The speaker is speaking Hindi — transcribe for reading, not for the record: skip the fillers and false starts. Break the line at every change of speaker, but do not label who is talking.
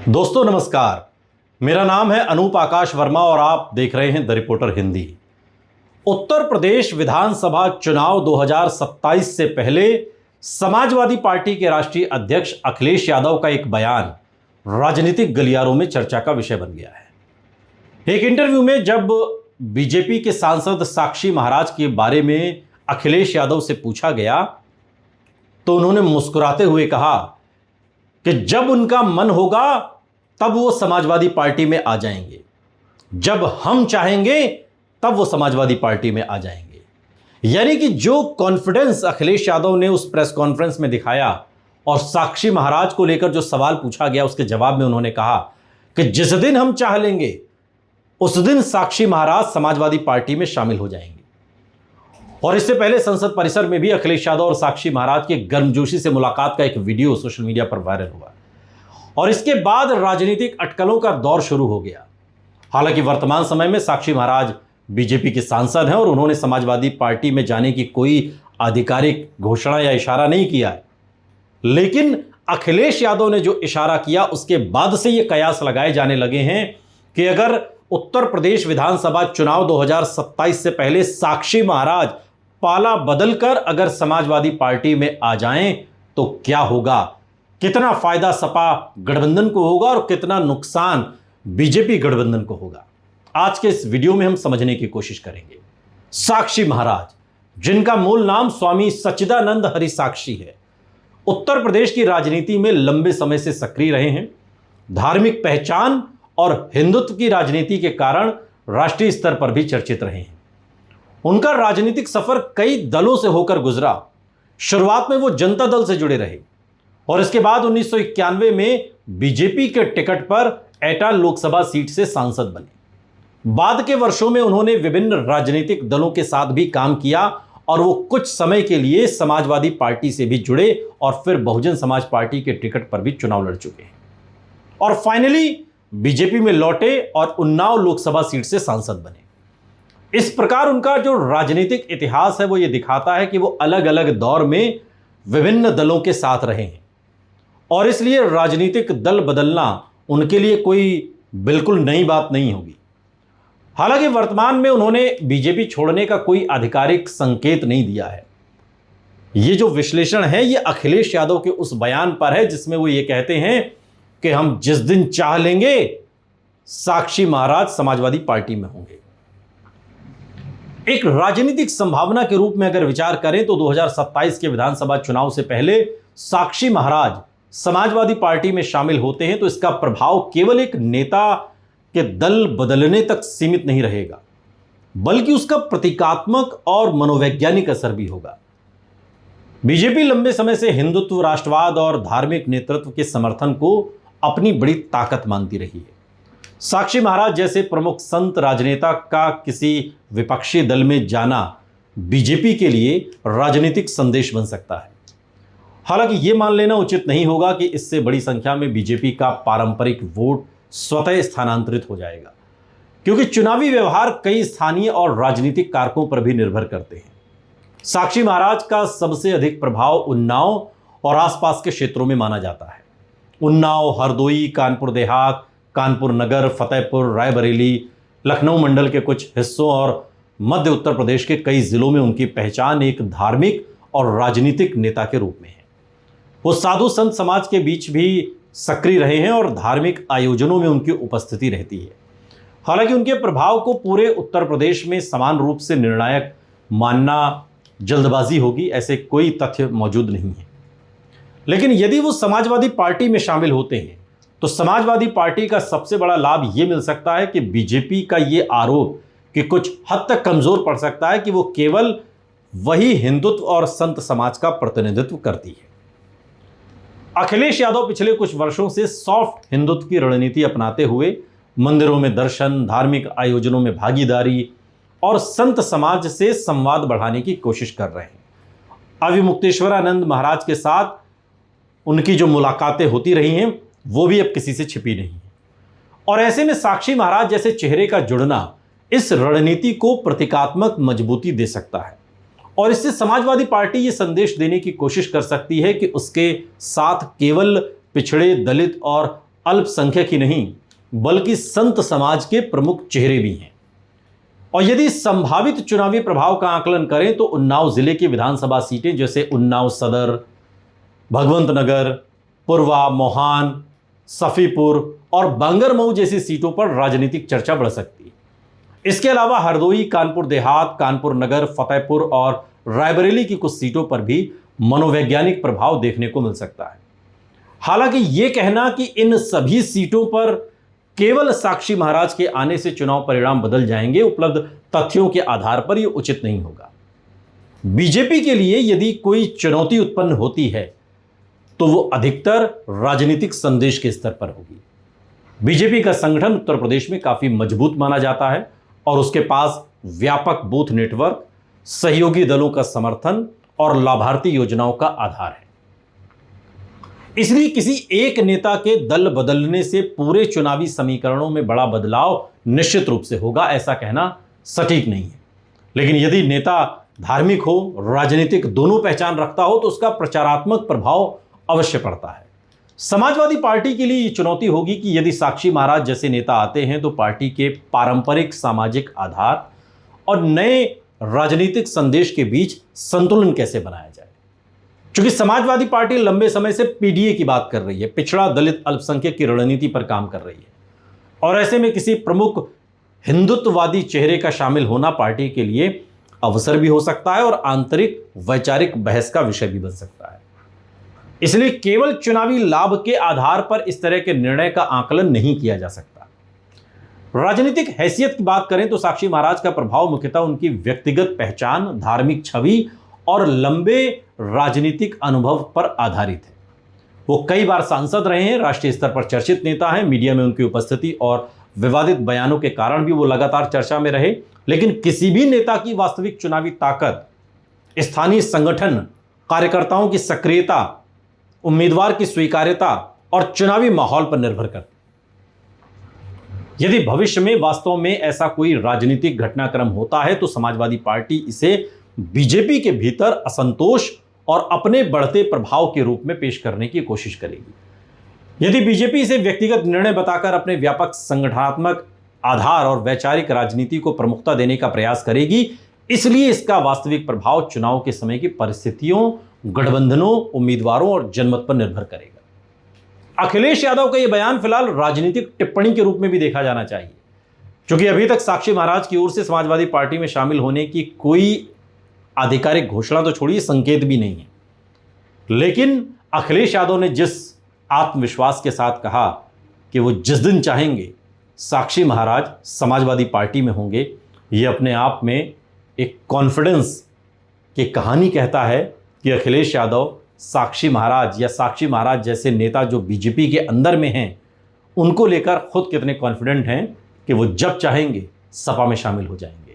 दोस्तों नमस्कार। मेरा नाम है अनूप आकाश वर्मा और आप देख रहे हैं द रिपोर्टर हिंदी। उत्तर प्रदेश विधानसभा चुनाव 2027 से पहले समाजवादी पार्टी के राष्ट्रीय अध्यक्ष अखिलेश यादव का एक बयान राजनीतिक गलियारों में चर्चा का विषय बन गया है। एक इंटरव्यू में जब बीजेपी के सांसद साक्षी महाराज के बारे में अखिलेश यादव से पूछा गया तो उन्होंने मुस्कुराते हुए कहा कि जब उनका मन होगा तब वो समाजवादी पार्टी में आ जाएंगे, जब हम चाहेंगे तब वो समाजवादी पार्टी में आ जाएंगे। यानी कि जो कॉन्फिडेंस अखिलेश यादव ने उस प्रेस कॉन्फ्रेंस में दिखाया और साक्षी महाराज को लेकर जो सवाल पूछा गया उसके जवाब में उन्होंने कहा कि जिस दिन हम चाह लेंगे उस दिन साक्षी महाराज समाजवादी पार्टी में शामिल हो जाएंगे। और इससे पहले संसद परिसर में भी अखिलेश यादव और साक्षी महाराज के गर्मजोशी से मुलाकात का एक वीडियो सोशल मीडिया पर वायरल हुआ और इसके बाद राजनीतिक अटकलों का दौर शुरू हो गया। हालांकि वर्तमान समय में साक्षी महाराज बीजेपी के सांसद हैं और उन्होंने समाजवादी पार्टी में जाने की कोई आधिकारिक घोषणा या इशारा नहीं किया है, लेकिन अखिलेश यादव ने जो इशारा किया उसके बाद से ये कयास लगाए जाने लगे हैं कि अगर उत्तर प्रदेश विधानसभा चुनाव 2027 से पहले साक्षी महाराज पाला बदलकर अगर समाजवादी पार्टी में आ जाएं तो क्या होगा, कितना फायदा सपा गठबंधन को होगा और कितना नुकसान बीजेपी गठबंधन को होगा। आज के इस वीडियो में हम समझने की कोशिश करेंगे। साक्षी महाराज, जिनका मूल नाम स्वामी सच्चिदानंद हरि साक्षी है, उत्तर प्रदेश की राजनीति में लंबे समय से सक्रिय रहे हैं। धार्मिक पहचान और हिंदुत्व की राजनीति के कारण राष्ट्रीय स्तर पर भी चर्चित रहे हैं। उनका राजनीतिक सफर कई दलों से होकर गुजरा। शुरुआत में वो जनता दल से जुड़े रहे और इसके बाद 1991 में बीजेपी के टिकट पर एटा लोकसभा सीट से सांसद बने। बाद के वर्षों में उन्होंने विभिन्न राजनीतिक दलों के साथ भी काम किया और वो कुछ समय के लिए समाजवादी पार्टी से भी जुड़े और फिर बहुजन समाज पार्टी के टिकट पर भी चुनाव लड़ चुके हैं और फाइनली बीजेपी में लौटे और उन्नाव लोकसभा सीट से सांसद बने। इस प्रकार उनका जो राजनीतिक इतिहास है वो ये दिखाता है कि वो अलग अलग दौर में विभिन्न दलों के साथ रहे हैं और इसलिए राजनीतिक दल बदलना उनके लिए कोई बिल्कुल नई बात नहीं होगी। हालांकि वर्तमान में उन्होंने बीजेपी छोड़ने का कोई आधिकारिक संकेत नहीं दिया है। ये जो विश्लेषण है ये अखिलेश यादव के उस बयान पर है जिसमें वो ये कहते हैं कि हम जिस दिन चाह लेंगे साक्षी महाराज समाजवादी पार्टी में होंगे। एक राजनीतिक संभावना के रूप में अगर विचार करें तो 2027 के विधानसभा चुनाव से पहले साक्षी महाराज समाजवादी पार्टी में शामिल होते हैं तो इसका प्रभाव केवल एक नेता के दल बदलने तक सीमित नहीं रहेगा, बल्कि उसका प्रतीकात्मक और मनोवैज्ञानिक असर भी होगा। बीजेपी लंबे समय से हिंदुत्व, राष्ट्रवाद और धार्मिक नेतृत्व के समर्थन को अपनी बड़ी ताकत मानती रही है। साक्षी महाराज जैसे प्रमुख संत राजनेता का किसी विपक्षी दल में जाना बीजेपी के लिए राजनीतिक संदेश बन सकता है। हालांकि यह मान लेना उचित नहीं होगा कि इससे बड़ी संख्या में बीजेपी का पारंपरिक वोट स्वतः स्थानांतरित हो जाएगा, क्योंकि चुनावी व्यवहार कई स्थानीय और राजनीतिक कारकों पर भी निर्भर करते हैं। साक्षी महाराज का सबसे अधिक प्रभाव उन्नाव और आसपास के क्षेत्रों में माना जाता है। उन्नाव, हरदोई, कानपुर देहात, कानपुर नगर, फतेहपुर, रायबरेली, लखनऊ मंडल के कुछ हिस्सों और मध्य उत्तर प्रदेश के कई जिलों में उनकी पहचान एक धार्मिक और राजनीतिक नेता के रूप में है। वो साधु संत समाज के बीच भी सक्रिय रहे हैं और धार्मिक आयोजनों में उनकी उपस्थिति रहती है। हालांकि उनके प्रभाव को पूरे उत्तर प्रदेश में समान रूप से निर्णायक मानना जल्दबाजी होगी, ऐसे कोई तथ्य मौजूद नहीं है। लेकिन यदि वो समाजवादी पार्टी में शामिल होते हैं तो समाजवादी पार्टी का सबसे बड़ा लाभ ये मिल सकता है कि बीजेपी का ये आरोप कि कुछ हद तक कमजोर पड़ सकता है कि वो केवल वही हिंदुत्व और संत समाज का प्रतिनिधित्व करती है। अखिलेश यादव पिछले कुछ वर्षों से सॉफ्ट हिंदुत्व की रणनीति अपनाते हुए मंदिरों में दर्शन, धार्मिक आयोजनों में भागीदारी और संत समाज से संवाद बढ़ाने की कोशिश कर रहे हैं। अविमुक्तेश्वरानंद महाराज के साथ उनकी जो मुलाकातें होती रही हैं वो भी अब किसी से छिपी नहीं है और ऐसे में साक्षी महाराज जैसे चेहरे का जुड़ना इस रणनीति को प्रतीकात्मक मजबूती दे सकता है और इससे समाजवादी पार्टी ये संदेश देने की कोशिश कर सकती है कि उसके साथ केवल पिछड़े, दलित और अल्पसंख्यक ही नहीं बल्कि संत समाज के प्रमुख चेहरे भी हैं। और यदि संभावित चुनावी प्रभाव का आकलन करें तो उन्नाव जिले की विधानसभा सीटें जैसे उन्नाव सदर, भगवंत नगर, पुरवा, मोहान, सफीपुर और बांगरमऊ जैसी सीटों पर राजनीतिक चर्चा बढ़ सकती है। इसके अलावा हरदोई, कानपुर देहात, कानपुर नगर, फतेहपुर और रायबरेली की कुछ सीटों पर भी मनोवैज्ञानिक प्रभाव देखने को मिल सकता है। हालांकि यह कहना कि इन सभी सीटों पर केवल साक्षी महाराज के आने से चुनाव परिणाम बदल जाएंगे, उपलब्ध तथ्यों के आधार पर यह उचित नहीं होगा। बीजेपी के लिए यदि कोई चुनौती उत्पन्न होती है तो वो अधिकतर राजनीतिक संदेश के स्तर पर होगी। बीजेपी का संगठन उत्तर प्रदेश में काफी मजबूत माना जाता है और उसके पास व्यापक बूथ नेटवर्क, सहयोगी दलों का समर्थन और लाभार्थी योजनाओं का आधार है। इसलिए किसी एक नेता के दल बदलने से पूरे चुनावी समीकरणों में बड़ा बदलाव निश्चित रूप से होगा, ऐसा कहना सटीक नहीं है। लेकिन यदि नेता धार्मिक हो, राजनीतिक दोनों पहचान रखता हो तो उसका प्रचारात्मक प्रभाव अवश्य पड़ता है। समाजवादी पार्टी के लिए यह चुनौती होगी कि यदि साक्षी महाराज जैसे नेता आते हैं तो पार्टी के पारंपरिक सामाजिक आधार और नए राजनीतिक संदेश के बीच संतुलन कैसे बनाया जाए। क्योंकि समाजवादी पार्टी लंबे समय से पीडीए की बात कर रही है, पिछड़ा दलित अल्पसंख्यक की रणनीति पर काम कर रही है, और ऐसे में किसी प्रमुख हिंदुत्ववादी चेहरे का शामिल होना पार्टी के लिए अवसर भी हो सकता है और आंतरिक वैचारिक बहस का विषय भी बन सकता है। इसलिए केवल चुनावी लाभ के आधार पर इस तरह के निर्णय का आकलन नहीं किया जा सकता। राजनीतिक हैसियत की बात करें तो साक्षी महाराज का प्रभाव मुख्यतः उनकी व्यक्तिगत पहचान, धार्मिक छवि और लंबे राजनीतिक अनुभव पर आधारित है। वो कई बार सांसद रहे हैं, राष्ट्रीय स्तर पर चर्चित नेता हैं, मीडिया में उनकी उपस्थिति और विवादित बयानों के कारण भी वो लगातार चर्चा में रहे। लेकिन किसी भी नेता की वास्तविक चुनावी ताकत स्थानीय संगठन, कार्यकर्ताओं की सक्रियता, उम्मीदवार की स्वीकार्यता और चुनावी माहौल पर निर्भर करती है। यदि भविष्य में वास्तव में ऐसा कोई राजनीतिक घटनाक्रम होता है तो समाजवादी पार्टी इसे बीजेपी के भीतर असंतोष और अपने बढ़ते प्रभाव के रूप में पेश करने की कोशिश करेगी। यदि बीजेपी इसे व्यक्तिगत निर्णय बताकर अपने व्यापक संगठनात्मक आधार और वैचारिक राजनीति को प्रमुखता देने का प्रयास करेगी, इसलिए इसका वास्तविक प्रभाव चुनाव के समय की परिस्थितियों, गठबंधनों, उम्मीदवारों और जनमत पर निर्भर करेगा। अखिलेश यादव का यह बयान फिलहाल राजनीतिक टिप्पणी के रूप में भी देखा जाना चाहिए, क्योंकि अभी तक साक्षी महाराज की ओर से समाजवादी पार्टी में शामिल होने की कोई आधिकारिक घोषणा तो छोड़िए, संकेत भी नहीं है। लेकिन अखिलेश यादव ने जिस आत्मविश्वास के साथ कहा कि वो जिस दिन चाहेंगे साक्षी महाराज समाजवादी पार्टी में होंगे, ये अपने आप में एक कॉन्फिडेंस की कहानी कहता है कि अखिलेश यादव साक्षी महाराज या साक्षी महाराज जैसे नेता जो बीजेपी के अंदर में हैं, उनको लेकर खुद कितने कॉन्फिडेंट हैं कि वो जब चाहेंगे सपा में शामिल हो जाएंगे।